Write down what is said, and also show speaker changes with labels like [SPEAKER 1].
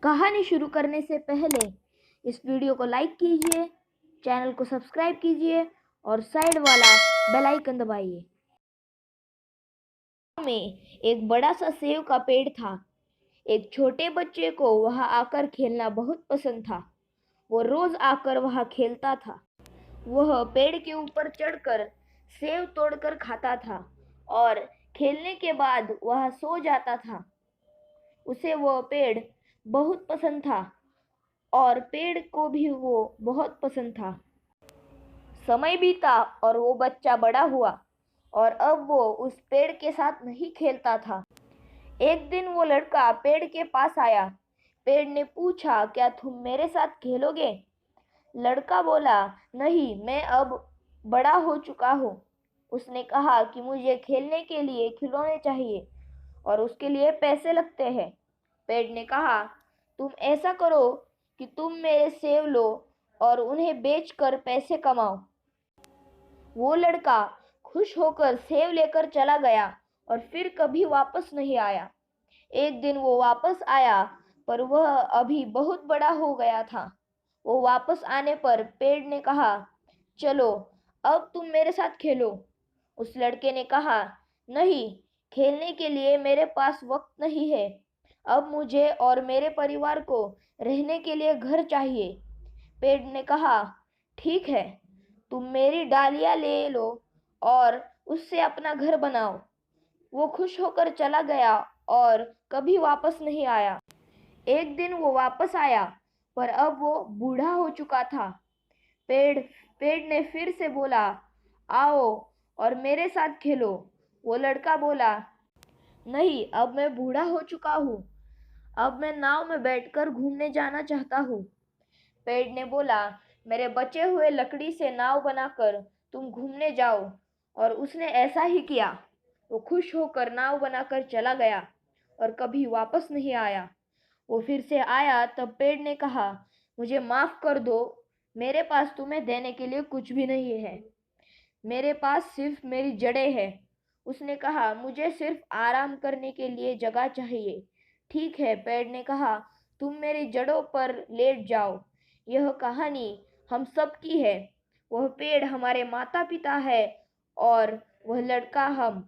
[SPEAKER 1] कहानी शुरू करने से पहले इस वीडियो को लाइक कीजिए, चैनल को सब्सक्राइब कीजिए और साइड वाला बेल आइकन दबाइए। में एक बड़ा सा सेव का पेड़ था। एक छोटे बच्चे को वहां आकर खेलना बहुत पसंद था। वो रोज आकर वहां खेलता था। वह पेड़ के ऊपर चढ़कर सेव तोड़कर खाता था और खेलने के बाद वह सो जाता था। उसे वह पेड़ बहुत पसंद था और पेड़ को भी वो बहुत पसंद था। समय बीता और वो बच्चा बड़ा हुआ और अब वो उस पेड़ के साथ नहीं खेलता था। एक दिन वो लड़का पेड़ के पास आया। पेड़ ने पूछा, क्या तुम मेरे साथ खेलोगे? लड़का बोला, नहीं, मैं अब बड़ा हो चुका हूँ। उसने कहा कि मुझे खेलने के लिए खिलौने चाहिए और उसके लिए पैसे लगते हैं। पेड़ ने कहा, तुम ऐसा करो कि तुम मेरे सेब लो और उन्हें बेचकर पैसे कमाओ। वो लड़का खुश होकर सेब लेकर चला गया और फिर कभी वापस नहीं आया। एक दिन वो वापस आया, पर वह अभी बहुत बड़ा हो गया था। वो वापस आने पर पेड़ ने कहा, चलो अब तुम मेरे साथ खेलो। उस लड़के ने कहा, नहीं, खेलने के लिए मेरे पास वक्त नहीं है। अब मुझे और मेरे परिवार को रहने के लिए घर चाहिए। पेड़ ने कहा, ठीक है, तुम मेरी डालियां ले लो और उससे अपना घर बनाओ। वो खुश होकर चला गया और कभी वापस नहीं आया। एक दिन वो वापस आया, पर अब वो बूढ़ा हो चुका था। पेड़ पेड़ ने फिर से बोला, आओ और मेरे साथ खेलो। वो लड़का बोला, नहीं, अब मैं बूढ़ा हो चुका हूँ। अब मैं नाव में बैठकर घूमने जाना चाहता हूँ। पेड़ ने बोला, मेरे बचे हुए लकड़ी से नाव बनाकर तुम घूमने जाओ। और उसने ऐसा ही किया। वो खुश होकर नाव बनाकर चला गया और कभी वापस नहीं आया। वो फिर से आया तब पेड़ ने कहा, मुझे माफ कर दो, मेरे पास तुम्हें देने के लिए कुछ भी नहीं है। मेरे पास सिर्फ मेरी जड़ें हैं। उसने कहा, मुझे सिर्फ आराम करने के लिए जगह चाहिए। ठीक है, पेड़ ने कहा, तुम मेरी जड़ों पर लेट जाओ। यह कहानी हम सब की है। वह पेड़ हमारे माता पिता है और वह लड़का हम।